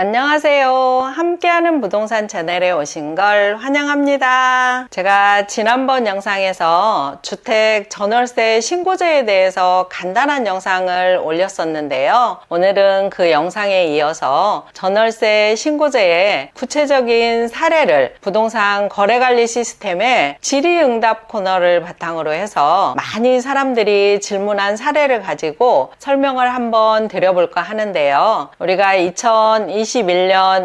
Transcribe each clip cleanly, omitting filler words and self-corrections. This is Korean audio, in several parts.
안녕하세요. 함께하는 부동산 채널에 오신 걸 환영합니다. 제가 지난번 영상에서 주택 전월세 신고제에 대해서 간단한 영상을 올렸었는데요. 오늘은 그 영상에 이어서 전월세 신고제의 구체적인 사례를 부동산 거래관리 시스템의 질의응답 코너를 바탕으로 해서 많이 사람들이 질문한 사례를 가지고 설명을 한번 드려볼까 하는데요. 우리가 2021년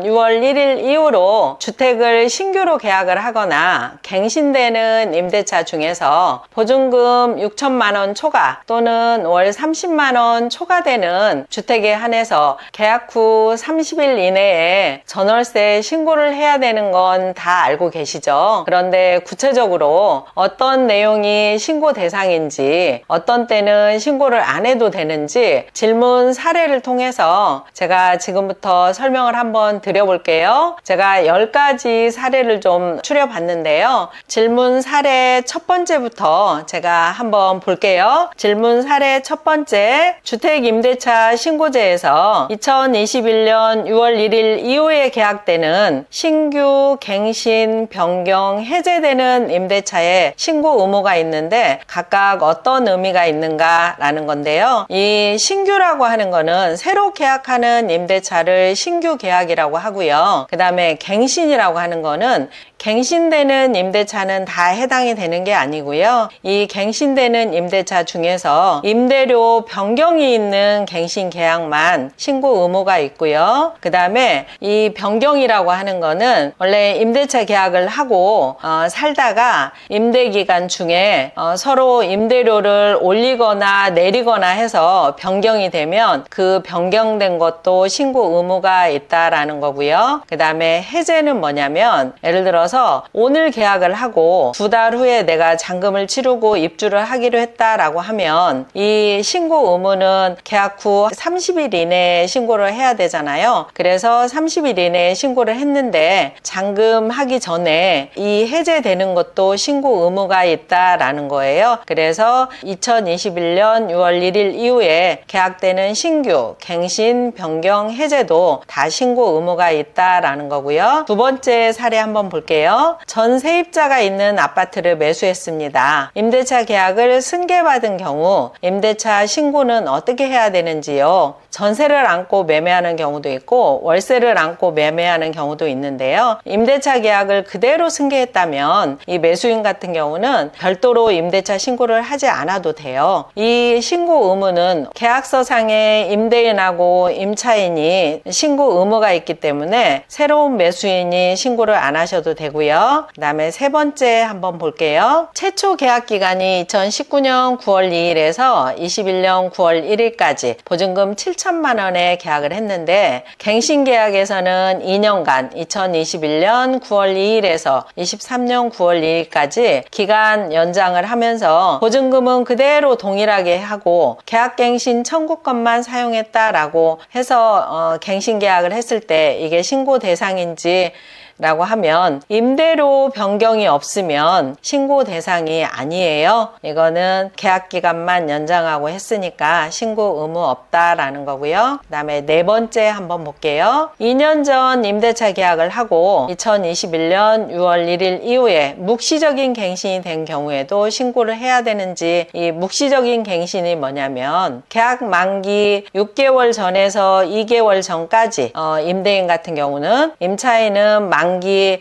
6월 1일 이후로 주택을 신규로 계약을 하거나 갱신되는 임대차 중에서 보증금 6천만 원 초과 또는 월 30만 원 초과되는 주택에 한해서 계약 후 30일 이내에 전월세 신고를 해야 되는 건 다 알고 계시죠? 그런데 구체적으로 어떤 내용이 신고 대상인지, 어떤 때는 신고를 안 해도 되는지 질문 사례를 통해서 제가 지금부터 설명을 한번 드려볼게요. 제가 10가지 사례를 좀 추려봤는데요. 질문 사례 첫 번째부터 제가 한번 볼게요. 질문 사례 첫 번째, 주택임대차 신고제에서 2021년 6월 1일 이후에 계약되는 신규, 갱신, 변경, 해제되는 임대차에 신고 의무가 있는데 각각 어떤 의미가 있는가 라는 건데요. 이 신규라고 하는 거는 새로 계약하는 임대차를 신규 계약이라고 하고요. 그 다음에 갱신이라고 하는 거는 갱신되는 임대차는 다 해당이 되는 게 아니고요. 이 갱신되는 임대차 중에서 임대료 변경이 있는 갱신 계약만 신고 의무가 있고요. 그 다음에 이 변경이라고 하는 거는 원래 임대차 계약을 하고 살다가 임대기간 중에 서로 임대료를 올리거나 내리거나 해서 변경이 되면 그 변경된 것도 신고 의무가 있다라는 거고요. 그 다음에 해제는 뭐냐면 예를 들어서 오늘 계약을 하고 2달 후에 내가 잔금을 치르고 입주를 하기로 했다라고 하면 이 신고 의무는 계약 후 30일 이내에 신고를 해야 되잖아요. 그래서 30일 이내에 신고를 했는데 잔금하기 전에 이 해제되는 것도 신고 의무가 있다라는 거예요. 그래서 2021년 6월 1일 이후에 계약되는 신규, 갱신, 변경, 해제도 다 신고 의무가 있다라는 거고요. 두 번째 사례 한번 볼게요. 전 세입자가 있는 아파트를 매수했습니다. 임대차 계약을 승계받은 경우 임대차 신고는 어떻게 해야 되는지요? 전세를 안고 매매하는 경우도 있고 월세를 안고 매매하는 경우도 있는데요. 임대차 계약을 그대로 승계했다면 이 매수인 같은 경우는 별도로 임대차 신고를 하지 않아도 돼요. 이 신고 의무는 계약서상에 임대인하고 임차인이 신고 의무가 있기 때문에 새로운 매수인이 신고를 안 하셔도 되고요. 그 다음에 세 번째 한번 볼게요. 최초 계약 기간이 2019년 9월 2일에서 21년 9월 1일까지 보증금 7천만 원에 계약을 했는데 갱신 계약에서는 2년간 2021년 9월 2일에서 23년 9월 2일까지 기간 연장을 하면서 보증금은 그대로 동일하게 하고 계약갱신 청구권만 사용했다라고 해서 갱신 계약을 했을 때 이게 신고 대상인지 라고 하면 임대료 변경이 없으면 신고 대상이 아니에요. 이거는 계약 기간만 연장하고 했으니까 신고 의무 없다라는 거고요. 그 다음에 네 번째 한번 볼게요. 2년 전 임대차 계약을 하고 2021년 6월 1일 이후에 묵시적인 갱신이 된 경우에도 신고를 해야 되는지, 이 묵시적인 갱신이 뭐냐면 계약 만기 6개월 전에서 2개월 전까지 임대인 같은 경우는 임차인은 만기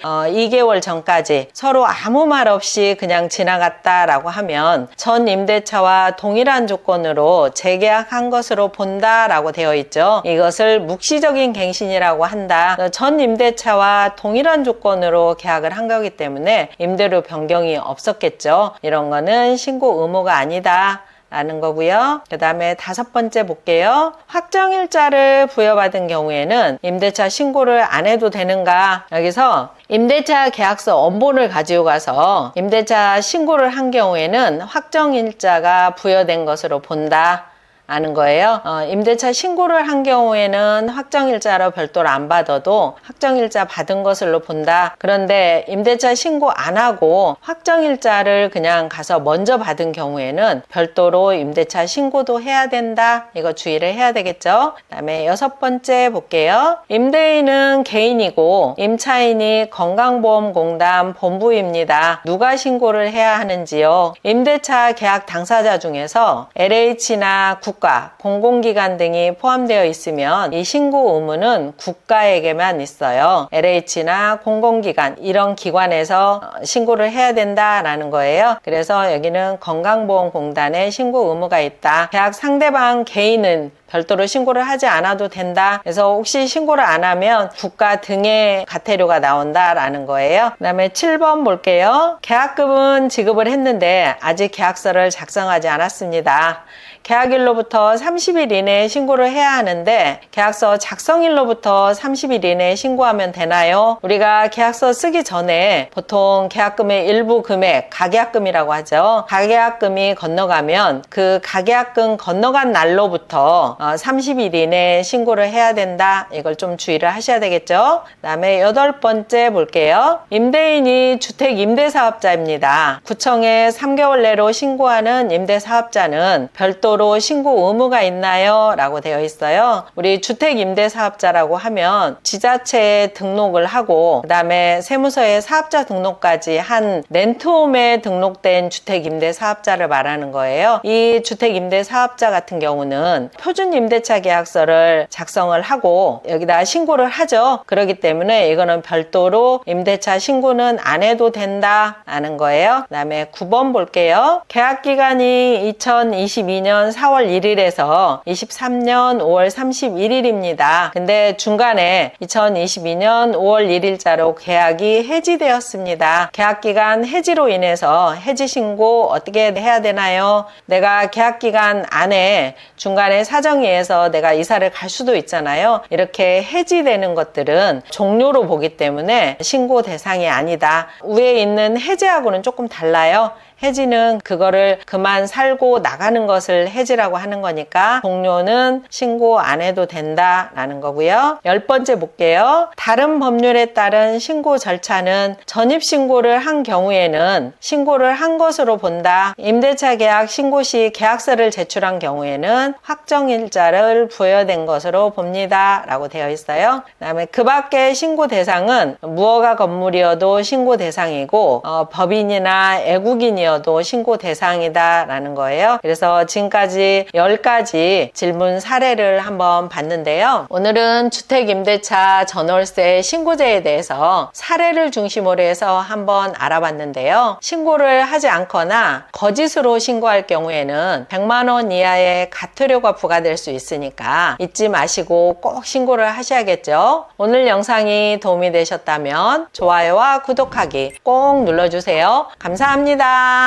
2개월 전까지 서로 아무 말 없이 그냥 지나갔다라고 하면 전 임대차와 동일한 조건으로 재계약한 것으로 본다라고 되어 있죠. 이것을 묵시적인 갱신이라고 한다. 전 임대차와 동일한 조건으로 계약을 한 거기 때문에 임대료 변경이 없었겠죠. 이런 거는 신고 의무가 아니다 라는 거고요. 그 다음에 다섯 번째 볼게요. 확정일자를 부여받은 경우에는 임대차 신고를 안 해도 되는가? 여기서 임대차 계약서 원본을 가지고 가서 임대차 신고를 한 경우에는 확정일자가 부여된 것으로 본다. 된다라는 거예요. 임대차 신고를 한 경우에는 확정일자로 별도로 안 받아도 확정일자 받은 것으로 본다. 그런데 임대차 신고 안 하고 확정일자를 그냥 가서 먼저 받은 경우에는 별도로 임대차 신고도 해야 된다. 이거 주의를 해야 되겠죠. 그 다음에 6번째 볼게요. 임대인은 개인이고 임차인이 건강보험공단 본부입니다. 누가 신고를 해야 하는지요? 임대차 계약 당사자 중에서 LH나 국가, 공공기관 등이 포함되어 있으면 이 신고 의무는 국가에게만 있어요. LH나 공공기관 이런 기관에서 신고를 해야 된다라는 거예요. 그래서 여기는 건강보험공단에 신고 의무가 있다. 계약 상대방 개인은 별도로 신고를 하지 않아도 된다. 그래서 혹시 신고를 안 하면 국가 등의 과태료가 나온다라는 거예요. 그 다음에 7번 볼게요. 계약금은 지급을 했는데 아직 계약서를 작성하지 않았습니다. 계약일로부터 30일 이내에 신고를 해야 하는데 계약서 작성일로부터 30일 이내에 신고하면 되나요? 우리가 계약서 쓰기 전에 보통 계약금의 일부 금액, 가계약금이라고 하죠. 가계약금이 건너가면 그 가계약금 건너간 날로부터 30일 이내에 신고를 해야 된다. 이걸 좀 주의를 하셔야 되겠죠. 그 다음에 8번째 볼게요. 임대인이 주택 임대사업자입니다. 구청에 3개월 내로 신고하는 임대사업자는 별도로 신고 의무가 있나요? 라고 되어 있어요. 우리 주택 임대사업자라고 하면 지자체에 등록을 하고 그 다음에 세무서에 사업자 등록까지 한 렌트홈에 등록된 주택 임대사업자를 말하는 거예요. 이 주택 임대사업자 같은 경우는 표준 임대차 계약서를 작성을 하고 여기다 신고를 하죠. 그렇기 때문에 이거는 별도로 임대차 신고는 안 해도 된다라는 거예요. 그 다음에 9번 볼게요. 계약기간이 2022년 4월 1일에서 23년 5월 31일입니다. 근데 중간에 2022년 5월 1일자로 계약이 해지되었습니다. 계약기간 해지로 인해서 해지신고 어떻게 해야 되나요? 내가 계약기간 안에 중간에 사정이 해서 내가 이사를 갈 수도 있잖아요. 이렇게 해지되는 것들은 종료로 보기 때문에 신고 대상이 아니다. 위에 있는 해지하고는 조금 달라요. 해지는 그거를 그만 살고 나가는 것을 해지라고 하는 거니까 종료는 신고 안 해도 된다라는 거고요. 10번째 볼게요. 다른 법률에 따른 신고 절차는 전입신고를 한 경우에는 신고를 한 것으로 본다. 임대차 계약 신고 시 계약서를 제출한 경우에는 확정일자를 부여된 것으로 봅니다. 라고 되어 있어요. 그 다음에 그 밖의 신고 대상은 무허가 건물이어도 신고 대상이고 법인이나 애국인이어도 신고 대상이다라는 거예요. 그래서 지금까지 10가지 질문 사례를 한번 봤는데요. 오늘은 주택임대차 전월세 신고제에 대해서 사례를 중심으로 해서 한번 알아봤는데요. 신고를 하지 않거나 거짓으로 신고할 경우에는 100만 원 이하의 과태료가 부과될 수 있으니까 잊지 마시고 꼭 신고를 하셔야겠죠. 오늘 영상이 도움이 되셨다면 좋아요와 구독하기 꼭 눌러주세요. 감사합니다.